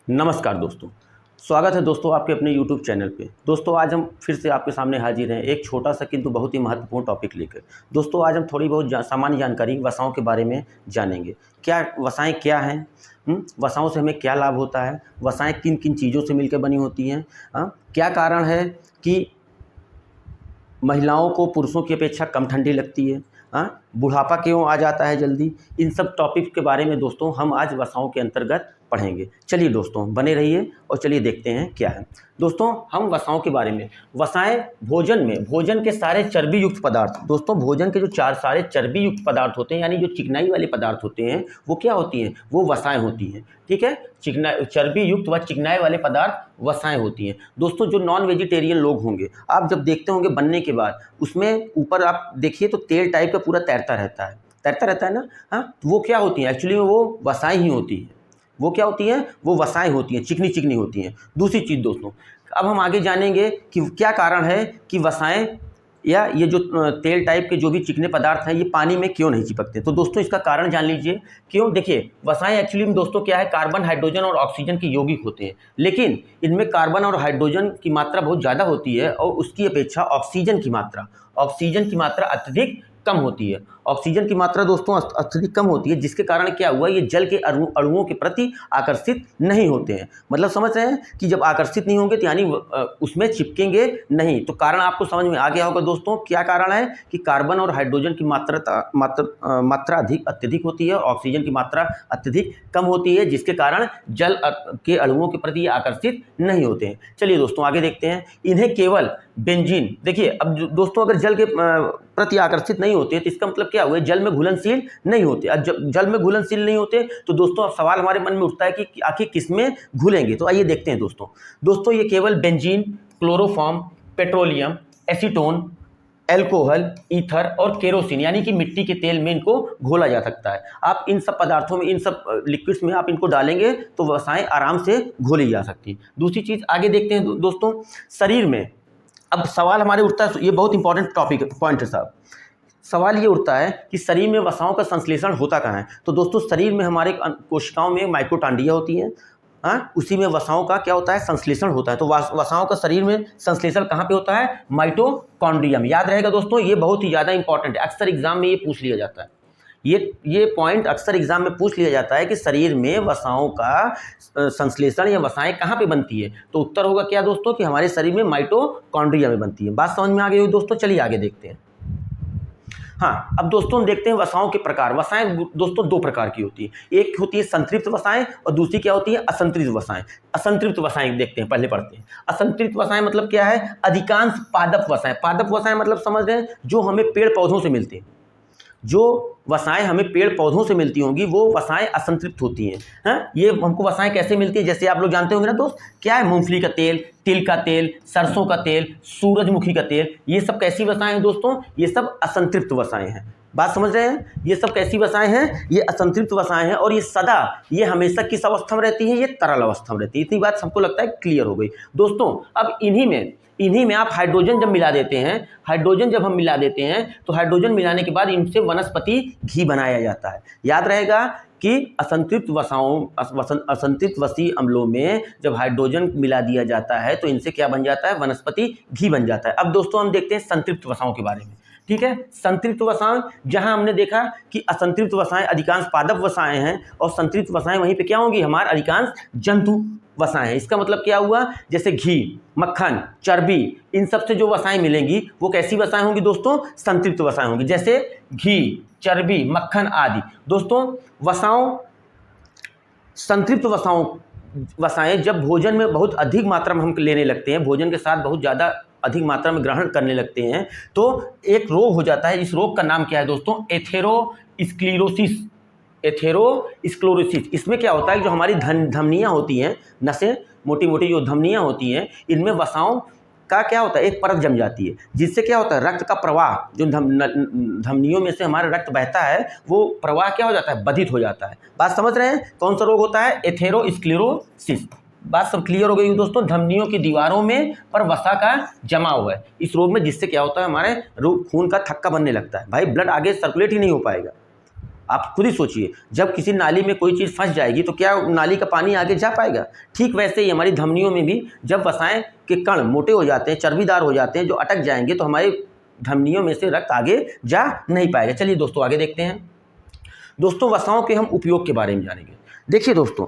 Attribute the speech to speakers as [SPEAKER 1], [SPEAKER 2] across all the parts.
[SPEAKER 1] नमस्कार दोस्तों, स्वागत है दोस्तों आपके अपने YouTube चैनल पे। दोस्तों आज हम फिर से आपके सामने हाजिर हैं एक छोटा सा किंतु बहुत ही महत्वपूर्ण टॉपिक लेकर। दोस्तों आज हम थोड़ी बहुत सामान्य जानकारी वसाओं के बारे में जानेंगे। क्या वसाएँ क्या हैं? वसाओं से हमें क्या लाभ होता है? वसाएँ किन किन चीज़ों से मिलकर बनी होती हैं? क्या कारण है कि महिलाओं को पुरुषों की अपेक्षा कम ठंडी लगती है? बुढ़ापा क्यों आ जाता है जल्दी? इन सब टॉपिक के बारे में दोस्तों हम आज वसाओं के अंतर्गत पढ़ेंगे। चलिए दोस्तों बने रहिए और चलिए देखते हैं क्या है। दोस्तों हम वसाओं के बारे में, वसाएं भोजन के सारे चर्बी युक्त पदार्थ, दोस्तों भोजन के जो सारे चर्बी युक्त पदार्थ होते हैं यानी जो चिकनाई वाले पदार्थ होते हैं वो क्या होती हैं? वो वसाएं होती हैं। ठीक है, चर्बी युक्त व चिकनाई वाले पदार्थ वसाएं होती हैं। दोस्तों जो नॉन वेजिटेरियन लोग होंगे, आप जब देखते होंगे बनने के बाद उसमें ऊपर आप देखिए तो तेल टाइप का पूरा तैरता रहता है ना। वो क्या होती है? एक्चुअली में वो वसाएं ही होती है। वो क्या होती हैं? वो वसाएं होती हैं, चिकनी चिकनी होती हैं। दूसरी चीज़ दोस्तों, अब हम आगे जानेंगे कि क्या कारण है कि वसाएं या ये जो तेल टाइप के जो भी चिकने पदार्थ हैं ये पानी में क्यों नहीं चिपकते। तो दोस्तों इसका कारण जान लीजिए क्यों। देखिए वसाएं एक्चुअली में दोस्तों क्या है, कार्बन, हाइड्रोजन और ऑक्सीजन के यौगिक होते हैं, लेकिन इनमें कार्बन और हाइड्रोजन की मात्रा बहुत ज़्यादा होती है और उसकी अपेक्षा ऑक्सीजन की मात्रा अत्यधिक कम होती है। ऑक्सीजन की मात्रा दोस्तों अत्यधिक कम होती है, जिसके कारण क्या हुआ, ये जल के अणुओं के प्रति आकर्षित नहीं होते हैं। मतलब समझ रहे हैं कि जब आकर्षित नहीं होंगे तो यानी उसमें चिपकेंगे नहीं। तो कारण आपको समझ में आ गया होगा दोस्तों। क्या कारण है कि कार्बन और हाइड्रोजन की मात्रा अत्यधिक होती है और ऑक्सीजन की मात्रा अत्यधिक कम होती है, जिसके कारण जल के अणुओं के प्रति आकर्षित नहीं होते हैं। चलिए दोस्तों आगे देखते हैं। इन्हें केवल बेंजीन, देखिए अब दोस्तों अगर जल के प्रति आकर्षित नहीं होते तो इसका मतलब क्या हुआ, जल में घुलनशील नहीं होते। अब जब जल में घुलनशील नहीं होते तो दोस्तों अब सवाल हमारे मन में उठता है कि आखिर किस में घुलेंगे। तो आइए देखते हैं दोस्तों ये केवल benzene, chloroform, petroleum, acetone, alcohol, ether और केरोसिन यानी कि मिट्टी के तेल में इनको घोला जा सकता है। आप इन सब पदार्थों में, इन सब लिक्विड्स में आप इनको डालेंगे तो वसाएं आराम से घोली जा सकती है। दूसरी चीज़ आगे देखते हैं दोस्तों, शरीर में अब सवाल हमारे उठता है, ये बहुत इंपॉर्टेंट पॉइंट है साहब। सवाल ये उठता है कि शरीर में वसाओं का संश्लेषण होता कहाँ है। तो दोस्तों शरीर में हमारे कोशिकाओं में माइटोकॉन्ड्रिया होती हैं, उसी में वसाओं का क्या होता है, संश्लेषण होता है। तो वसाओं का शरीर में संश्लेषण कहाँ पे होता है? माइटोकॉन्ड्रिया में। याद रहेगा दोस्तों, ये बहुत ही ज़्यादा इंपॉर्टेंट है, अक्सर एग्जाम में ये पूछ लिया जाता है। ये पॉइंट अक्सर एग्जाम में पूछ लिया जाता है कि शरीर में वसाओं का संश्लेषण या वसाएं कहाँ पे बनती है। तो उत्तर होगा क्या दोस्तों कि हमारे शरीर में माइटोकॉन्ड्रिया में बनती है। बात समझ में आ गई होगी दोस्तों। चलिए आगे देखते हैं। अब दोस्तों हम देखते हैं वसाओं के प्रकार। वसाएं दोस्तों दो प्रकार की होती है, एक होती है संतृप्त वसाएं और दूसरी क्या होती है, असंतृप्त वसाएं। असंतृप्त वसाएं देखते हैं, पहले पढ़ते हैं। असंतृप्त वसाएं मतलब क्या है? अधिकांश पादप वसाएं मतलब समझ रहे हैं, जो हमें पेड़ पौधों से मिलते हैं। जो वसाएं हमें पेड़ पौधों से मिलती होंगी वो वसाएं असंतृप्त होती हैं। ये हमको वसाएं कैसे मिलती है, जैसे आप लोग जानते होंगे ना दोस्त, क्या है, मूंगफली का तेल, तिल का तेल, सरसों का तेल, सूरजमुखी का तेल, ये सब कैसी वसाएं हैं दोस्तों? ये सब असंतृप्त वसाएं हैं। बात समझ रहे हैं? ये सब कैसी वसाएं हैं? ये असंतृप्त वसाएं हैं और ये हमेशा किस अवस्था में रहती है? ये तरल अवस्था में रहती है। इतनी बात सबको लगता है क्लियर हो गई दोस्तों। अब इन्हीं में आप हाइड्रोजन जब मिला देते हैं, जब हम मिला देते हैं तो हाइड्रोजन मिलाने के बाद इनसे वनस्पति घी बनाया जाता है। याद रहेगा कि असंतृप्त वसी अम्लों में जब हाइड्रोजन मिला दिया जाता है तो इनसे क्या बन जाता है? वनस्पति घी बन जाता है। अब दोस्तों हम देखते हैं संतृप्त वसाओं के बारे में। ठीक है, संतृप्त वसाएं, जहां हमने देखा कि असंतृप्त वसाएं अधिकांश पादप वसाएं हैं और संतृप्त वसाएं वहीं पे क्या होंगी, हमारे अधिकांश जंतु वसाएं हैं। इसका मतलब क्या हुआ, जैसे घी, मक्खन, चर्बी, इन सब से जो वसाएं मिलेंगी वो कैसी वसाएं होंगी दोस्तों? संतृप्त वसाएं होंगी, जैसे घी, चर्बी, मक्खन आदि। दोस्तों संतृप्त वसाएं जब भोजन में बहुत अधिक मात्रा में हम लेने लगते हैं, भोजन के साथ बहुत ज़्यादा अधिक मात्रा में ग्रहण करने लगते हैं तो एक रोग हो जाता है। इस रोग का नाम क्या है दोस्तों? एथेरोस्क्लेरोसिस। इसमें क्या होता है, जो हमारी धमनियाँ होती हैं, नसें, मोटी मोटी जो धमनियाँ होती हैं, इनमें वसाओं का क्या होता है, एक परत जम जाती है, जिससे क्या होता है, रक्त का प्रवाह, जो धमनियों में से हमारा रक्त बहता है वो प्रवाह क्या हो जाता है, बाधित हो जाता है। बात समझ रहे हैं? कौन सा रोग होता है? एथेरोस्क्लेरोसिस। बात सब क्लियर हो गई दोस्तों। धमनियों की दीवारों में पर वसा का जमाव है इस रोग में, जिससे क्या होता है, हमारे खून का थक्का बनने लगता है। भाई ब्लड आगे सर्कुलेट ही नहीं हो पाएगा। आप खुद ही सोचिए, जब किसी नाली में कोई चीज़ फंस जाएगी तो क्या नाली का पानी आगे जा पाएगा? ठीक वैसे ही हमारी धमनियों में भी जब वसाएं के कण मोटे हो जाते हैं, चर्बीदार हो जाते हैं, जो अटक जाएंगे तो हमारी धमनियों में से रक्त आगे जा नहीं पाएगा। चलिए दोस्तों आगे देखते हैं। दोस्तों वसाओं के हम उपयोग के बारे में जानेंगे। देखिए दोस्तों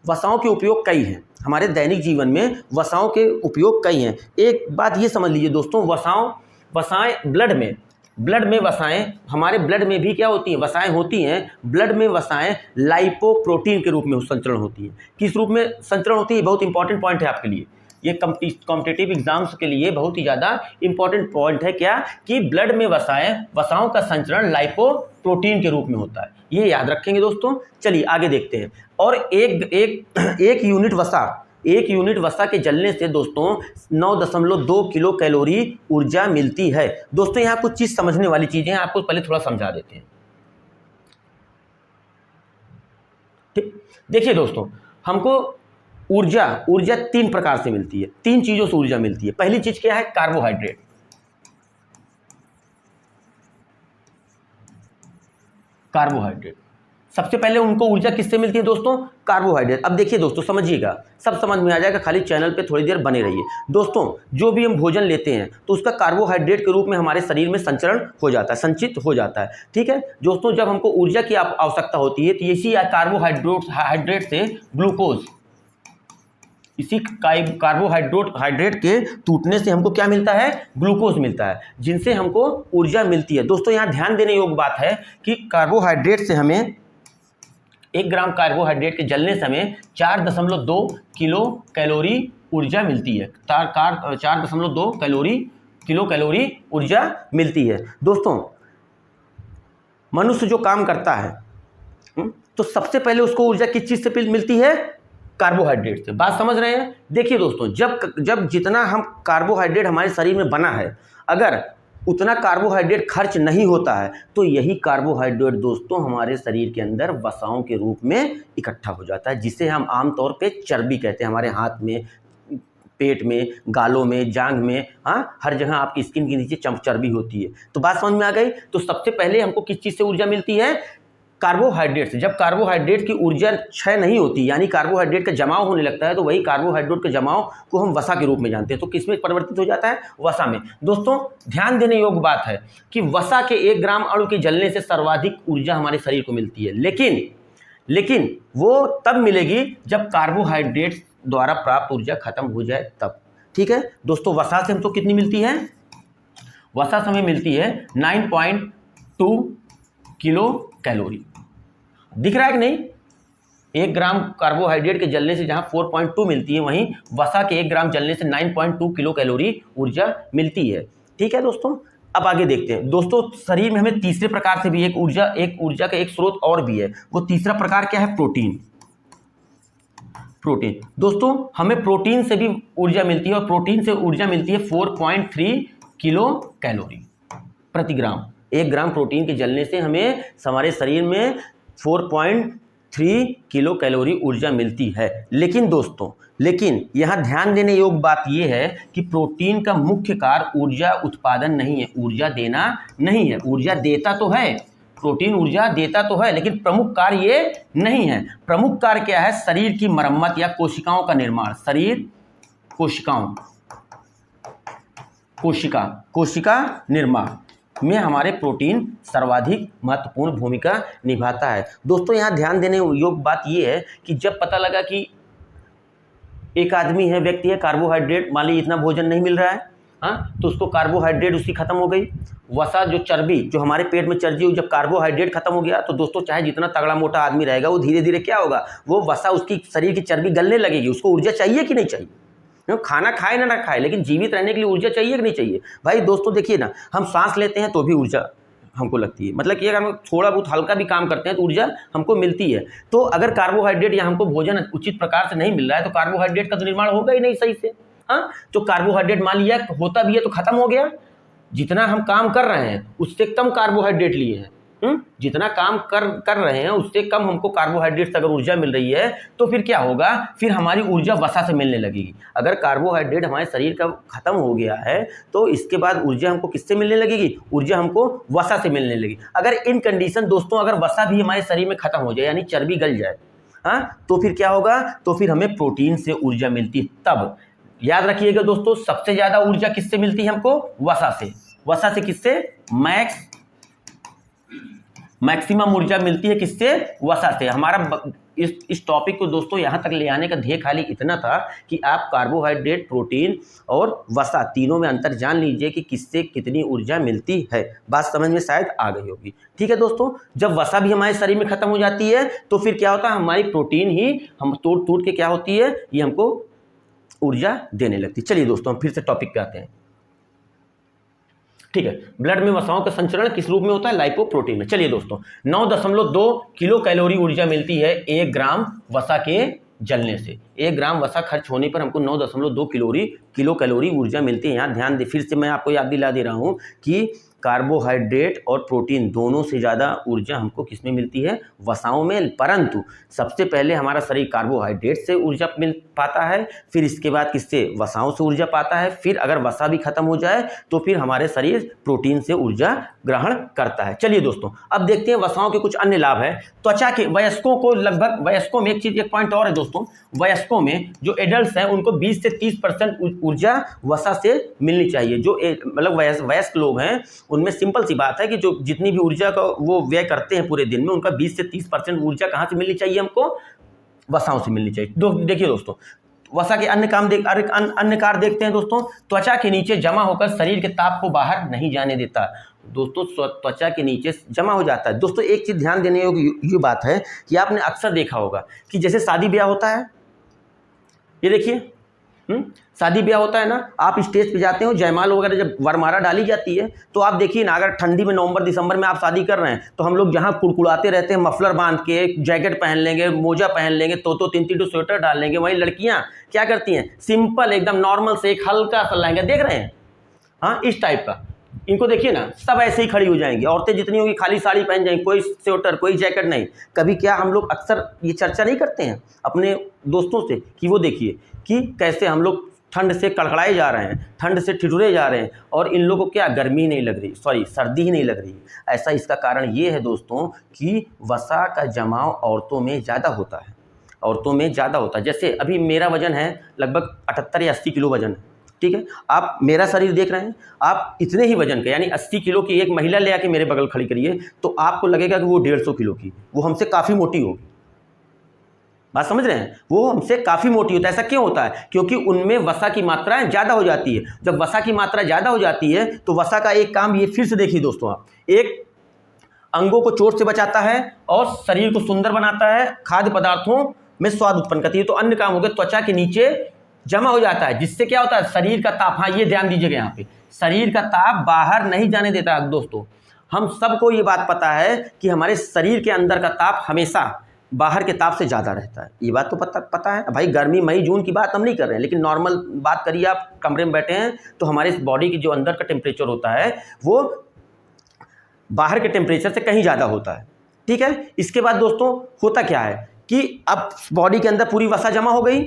[SPEAKER 1] वसाओं के उपयोग कई हैं, हमारे दैनिक जीवन में वसाओं के उपयोग कई हैं। एक बात ये समझ लीजिए दोस्तों, वसाएं ब्लड में वसाएं, हमारे ब्लड में भी क्या होती हैं? वसाएं होती हैं। ब्लड में वसाएं लाइपोप्रोटीन के रूप में संचरण होती है। किस रूप में संचरण होती है? बहुत इंपॉर्टेंट पॉइंट है आपके लिए, ये कॉम्पिटिटिव एग्जाम्स के लिए बहुत ही ज़्यादा इंपॉर्टेंट पॉइंट है। क्या कि ब्लड में वसाओं का संचरण लाइपोप्रोटीन के रूप में होता है, ये याद रखेंगे दोस्तों। चलिए आगे देखते हैं। और एक यूनिट वसा के जलने से दोस्तों 9.2 किलो कैलोरी ऊर्जा मिलती है। दोस्तों यहाँ कुछ चीज़ समझने वाली चीज़ें हैं, आपको पहले थोड़ा समझा देते हैं। ठीक, देखिए दोस्तों, हमको ऊर्जा 3 प्रकार से मिलती है, 3 चीज़ों से ऊर्जा मिलती है। पहली चीज़ क्या है? कार्बोहाइड्रेट। सबसे पहले उनको ऊर्जा किससे मिलती है दोस्तों? कार्बोहाइड्रेट। अब देखिए दोस्तों समझिएगा, सब समझ में आ जाएगा, खाली चैनल पे थोड़ी देर बने रहिए। दोस्तों जो भी हम भोजन लेते हैं तो उसका कार्बोहाइड्रेट के रूप में हमारे शरीर में संचरण हो जाता है, संचित हो जाता है। ठीक है दोस्तों, जब हमको ऊर्जा की आवश्यकता होती है तो इसी कार्बोहाइड्रेट से ग्लूकोज, इसी कार्बोहाइड्रेट के टूटने से हमको क्या मिलता है? ग्लूकोज मिलता है, जिनसे हमको ऊर्जा मिलती है। दोस्तों यहाँ ध्यान देने योग्य बात है कि कार्बोहाइड्रेट से हमें 1 ग्राम कार्बोहाइड्रेट के जलने से हमें 4.2 किलो कैलोरी ऊर्जा मिलती है। 4.2 किलो कैलोरी ऊर्जा मिलती है। दोस्तों मनुष्य जो काम करता है तो सबसे पहले उसको ऊर्जा किस चीज़ से मिलती है? कार्बोहाइड्रेट से। बात समझ रहे हैं? देखिए दोस्तों, जब जितना हम कार्बोहाइड्रेट हमारे शरीर में बना है, अगर उतना कार्बोहाइड्रेट खर्च नहीं होता है तो यही कार्बोहाइड्रेट दोस्तों हमारे शरीर के अंदर वसाओं के रूप में इकट्ठा हो जाता है, जिसे हम आमतौर पे चर्बी कहते हैं। हमारे हाथ में, पेट में, गालों में, जांघ में, हाँ हर जगह आपकी स्किन के नीचे चर्बी होती है। तो बात समझ में आ गई। तो सबसे पहले हमको किस चीज़ से ऊर्जा मिलती है? कार्बोहाइड्रेट से। जब कार्बोहाइड्रेट की ऊर्जा क्षय नहीं होती, यानी कार्बोहाइड्रेट का जमाव होने लगता है, तो वही कार्बोहाइड्रेट के जमाव को हम वसा के रूप में जानते हैं। तो किसमें परिवर्तित हो जाता है? वसा में। दोस्तों ध्यान देने योग्य बात है कि वसा के 1 ग्राम अणु के जलने से सर्वाधिक ऊर्जा हमारे शरीर को मिलती है, लेकिन वो तब मिलेगी जब कार्बोहाइड्रेट द्वारा प्राप्त ऊर्जा खत्म हो जाए तब। ठीक है दोस्तों, वसा से हमको कितनी मिलती है? वसा से हमें मिलती है 9.2 किलो कैलोरी। दिख रहा है कि नहीं? 1 ग्राम कार्बोहाइड्रेट के जलने से जहां 4.2 मिलती है, वहीं वसा के 1 ग्राम जलने से 9.2 किलो कैलोरी ऊर्जा मिलती है। ठीक है दोस्तों, अब आगे देखते हैं। दोस्तों शरीर में हमें तीसरे प्रकार से भी एक ऊर्जा का एक स्रोत और भी है। वो तीसरा प्रकार क्या है? प्रोटीन। दोस्तों हमें प्रोटीन से भी ऊर्जा मिलती है, और प्रोटीन से ऊर्जा मिलती है 4.3 किलो कैलोरी प्रति ग्राम। 1 ग्राम प्रोटीन के जलने से हमें हमारे शरीर में 4.3 किलो कैलोरी ऊर्जा मिलती है। लेकिन दोस्तों यहाँ ध्यान देने योग्य बात यह है कि प्रोटीन का मुख्य कार्य ऊर्जा उत्पादन नहीं है, ऊर्जा देना नहीं है। ऊर्जा देता तो है, प्रोटीन ऊर्जा देता तो है, लेकिन प्रमुख कार्य ये नहीं है। प्रमुख कार्य क्या है? शरीर की मरम्मत या कोशिकाओं का निर्माण। कोशिका निर्माण में हमारे प्रोटीन सर्वाधिक महत्वपूर्ण भूमिका निभाता है। दोस्तों यहाँ ध्यान देने योग्य बात यह है कि जब पता लगा कि एक आदमी है, व्यक्ति है, कार्बोहाइड्रेट मान लीजिए इतना भोजन नहीं मिल रहा है, हाँ, तो उसको कार्बोहाइड्रेट उसकी खत्म हो गई। वसा जो चर्बी, जो हमारे पेट में चर्बी, जब कार्बोहाइड्रेट खत्म हो गया तो दोस्तों चाहे जितना तगड़ा मोटा आदमी रहेगा, वो धीरे धीरे क्या होगा? वो वसा, उसकी शरीर की चर्बी गलने लगेगी। उसको ऊर्जा चाहिए कि नहीं चाहिए? खाना खाए ना खाए, लेकिन जीवित रहने के लिए ऊर्जा चाहिए कि नहीं चाहिए? भाई दोस्तों देखिए ना, हम सांस लेते हैं तो भी ऊर्जा हमको लगती है। मतलब कि अगर हम थोड़ा बहुत हल्का भी काम करते हैं तो ऊर्जा हमको मिलती है। तो अगर कार्बोहाइड्रेट या हमको भोजन उचित प्रकार से नहीं मिल रहा है तो कार्बोहाइड्रेट का तो निर्माण होगा ही नहीं सही से। हाँ, तो कार्बोहाइड्रेट मान लिया होता भी है तो खत्म हो गया। जितना हम काम कर रहे हैं उससे कम कार्बोहाइड्रेट लिए हैं, जितना काम कर रहे हैं उससे कम हमको कार्बोहाइड्रेट से अगर ऊर्जा मिल रही है तो फिर क्या होगा, फिर हमारी ऊर्जा वसा से मिलने लगेगी। अगर कार्बोहाइड्रेट हमारे शरीर का खत्म हो गया है तो इसके बाद ऊर्जा हमको किससे मिलने लगेगी, ऊर्जा हमको वसा से मिलने लगेगी। अगर इन कंडीशन दोस्तों अगर वसा भी हमारे शरीर में खत्म हो जाए यानी चर्बी गल जाए, तो फिर क्या होगा, तो फिर हमें प्रोटीन से ऊर्जा मिलती है। तब याद रखिएगा दोस्तों, सबसे ज़्यादा ऊर्जा किससे मिलती है हमको, वसा से। वसा से किससे, मैक्सिमम ऊर्जा मिलती है किससे, वसा से। हमारा इस टॉपिक को दोस्तों यहाँ तक ले आने का ध्येय खाली इतना था कि आप कार्बोहाइड्रेट, प्रोटीन और वसा तीनों में अंतर जान लीजिए कि किससे कितनी ऊर्जा मिलती है। बात समझ में शायद आ गई होगी। ठीक है दोस्तों, जब वसा भी हमारे शरीर में खत्म हो जाती है तो फिर क्या होता है, हमारी प्रोटीन ही हम टूट के क्या होती है, ये हमको ऊर्जा देने लगती है। चलिए दोस्तों हम फिर से टॉपिक पे आते हैं। ठीक है, ब्लड में वसाओं का संचरण किस रूप में होता है, लाइपोप्रोटीन में। चलिए दोस्तों, 9.2 किलो कैलोरी ऊर्जा मिलती है 1 ग्राम वसा के जलने से। 1 ग्राम वसा खर्च होने पर हमको 9.2 किलो कैलोरी ऊर्जा मिलती है। यहाँ ध्यान दे, फिर से मैं आपको याद दिला दे रहा हूँ कि कार्बोहाइड्रेट और प्रोटीन दोनों से ज़्यादा ऊर्जा हमको किसमें मिलती है, वसाओं में। परंतु सबसे पहले हमारा शरीर कार्बोहाइड्रेट से ऊर्जा मिल पाता है, फिर इसके बाद किससे, वसाओं से ऊर्जा पाता है। फिर अगर वसा भी खत्म हो जाए तो फिर हमारे शरीर प्रोटीन से ऊर्जा ग्रहण करता है। चलिए दोस्तों अब देखते हैं वसाओं के कुछ अन्य लाभ है। त्वचा के वयस्कों को लगभग, वयस्कों में एक पॉइंट और है दोस्तों, वयस्कों में जो एडल्ट हैं उनको 20 से 30% ऊर्जा वसा से मिलनी चाहिए। जो मतलब वयस्क लोग हैं उनमें सिंपल सी बात है कि जो जितनी भी ऊर्जा का वो व्यय करते हैं पूरे दिन में, उनका 20 से 30% ऊर्जा कहाँ से मिलनी चाहिए, हमको वसाओं से मिलनी चाहिए। देखिए दोस्तों, वसा के अन्य कार्य देखते हैं दोस्तों। त्वचा के नीचे जमा होकर शरीर के ताप को बाहर नहीं जाने देता। दोस्तों त्वचा के नीचे जमा हो जाता है। दोस्तों एक चीज़ ध्यान देने योग्य ये बात है कि आपने अक्सर देखा होगा कि जैसे शादी ब्याह होता है, ये देखिए शादी ब्याह होता है ना, आप स्टेज पे जाते हो, जयमाल वगैरह जब वरमाला डाली जाती है तो आप देखिए ना, अगर ठंडी में नवंबर दिसंबर में आप शादी कर रहे हैं तो हम लोग जहाँ कुड़कुड़ाते रहते हैं, मफलर बांध के जैकेट पहन लेंगे, मोजा पहन लेंगे, तो 3-3 स्वेटर डाल लेंगे। वहीं लड़कियाँ क्या करती हैं, सिंपल एकदम नॉर्मल से एक हल्का सा लहंगा, देख रहे हैं, हाँ इस टाइप का। इनको देखिए ना, सब ऐसे ही खड़ी हो जाएंगी। औरतें जितनी होंगी खाली साड़ी पहन जाएंगी, कोई स्वेटर कोई जैकेट नहीं। कभी क्या हम लोग अक्सर ये चर्चा नहीं करते हैं अपने दोस्तों से कि वो देखिए कि कैसे हम लोग ठंड से कड़कड़ाए जा रहे हैं, ठंड से ठिठुरे जा रहे हैं, और इन लोगों को क्या गर्मी नहीं लग रही, सर्दी ही नहीं लग रही। ऐसा इसका कारण ये है दोस्तों कि वसा का जमाव औरतों में ज़्यादा होता है, औरतों में ज़्यादा होता है। जैसे अभी मेरा वजन है लगभग 78 या 80 किलो वजन है, ठीक है। आप मेरा शरीर देख रहे हैं, आप इतने ही वजन के यानी 80 किलो की एक महिला ले आके मेरे बगल खड़ी करिए तो आपको लगेगा कि वो 150 किलो की, वो हमसे काफ़ी मोटी होगी। बात समझ रहे हैं, वो हमसे काफ़ी मोटी होता है। ऐसा क्यों होता है, क्योंकि उनमें वसा की मात्रा ज़्यादा हो जाती है। जब वसा की मात्रा ज़्यादा हो जाती है तो वसा का एक काम ये, फिर से देखिए दोस्तों, आप एक अंगों को चोट से बचाता है और शरीर को सुंदर बनाता है, खाद्य पदार्थों में स्वाद उत्पन्न करती है। तो अन्य काम हो गया, त्वचा के नीचे जमा हो जाता है, जिससे क्या होता है, शरीर का ताप, हाँ ये ध्यान दीजिएगा यहाँ पे, शरीर का ताप बाहर नहीं जाने देता है। दोस्तों हम सबको ये बात पता है कि हमारे शरीर के अंदर का ताप हमेशा बाहर के ताप से ज़्यादा रहता है, ये बात तो पता है भाई। गर्मी मई जून की बात हम नहीं कर रहे हैं, लेकिन नॉर्मल बात करिए, आप कमरे में बैठे हैं तो हमारे बॉडी की जो अंदर का टेम्परेचर होता है वो बाहर के टेम्परेचर से कहीं ज़्यादा होता है, ठीक है। इसके बाद दोस्तों होता क्या है कि अब बॉडी के अंदर पूरी वसा जमा हो गई,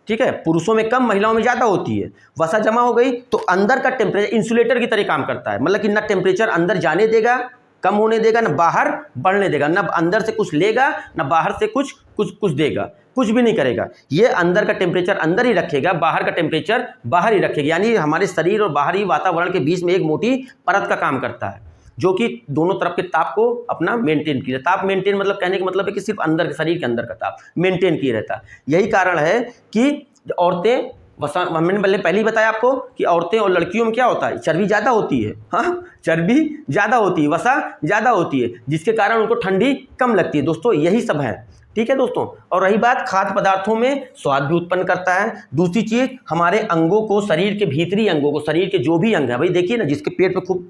[SPEAKER 1] ठीक है। पुरुषों में कम, महिलाओं में ज़्यादा होती है। वसा जमा हो गई तो अंदर का टेम्परेचर इंसुलेटर की तरह काम करता है, मतलब कि ना टेम्परेचर अंदर जाने देगा, कम होने देगा, ना बाहर बढ़ने देगा, ना अंदर से कुछ लेगा ना बाहर से कुछ देगा, कुछ भी नहीं करेगा। ये अंदर का टेम्परेचर अंदर ही रखेगा, बाहर का टेम्परेचर बाहर ही रखेगा। यानी हमारे शरीर और बाहरी वातावरण के बीच में एक मोटी परत का काम करता है, जो कि दोनों तरफ के ताप को अपना मेंटेन किया। ताप मेंटेन मतलब कहने का मतलब है कि सिर्फ अंदर, शरीर के अंदर का ताप मेंटेन किए रहता है। यही कारण है कि औरतें वसा, मैंने पहले ही बताया आपको कि औरतें और लड़कियों में क्या होता है, चर्बी ज़्यादा होती है, हाँ चर्बी ज़्यादा होती है, वसा ज़्यादा होती है, जिसके कारण उनको ठंडी कम लगती है। दोस्तों यही सब है, ठीक है दोस्तों। और रही बात खाद्य पदार्थों में स्वाद भी उत्पन्न करता है। दूसरी चीज़, हमारे अंगों को, शरीर के भीतरी अंगों को, शरीर के जो भी अंग है, भाई देखिए ना, जिसके पेट पे खूब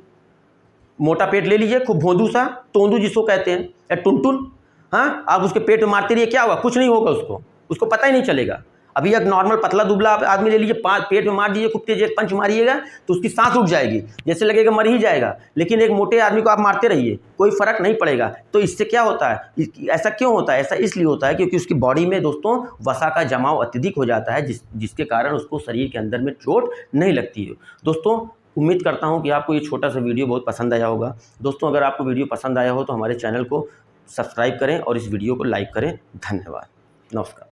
[SPEAKER 1] मोटा पेट ले लीजिए, खूब भोंदू सा, तोंदू जिसको कहते हैं, या टुनटुन, हाँ आप उसके पेट में मारते रहिए, क्या होगा, कुछ नहीं होगा, उसको पता ही नहीं चलेगा। अभी एक नॉर्मल पतला दुबला आप आदमी ले लीजिए, पेट में मार दीजिए खूब तेज एक पंच मारिएगा तो उसकी सांस रुक जाएगी, जैसे लगेगा मर ही जाएगा। लेकिन एक मोटे आदमी को आप मारते रहिए, कोई फर्क नहीं पड़ेगा। तो इससे क्या होता है, ऐसा क्यों होता है? ऐसा इसलिए होता है क्योंकि उसकी बॉडी में दोस्तों वसा का जमाव अत्यधिक हो जाता है, जिसके कारण उसको शरीर के अंदर में चोट नहीं लगती है। दोस्तों उम्मीद करता हूँ कि आपको ये छोटा सा वीडियो बहुत पसंद आया होगा। दोस्तों अगर आपको वीडियो पसंद आया हो तो हमारे चैनल को सब्सक्राइब करें और इस वीडियो को लाइक करें। धन्यवाद, नमस्कार।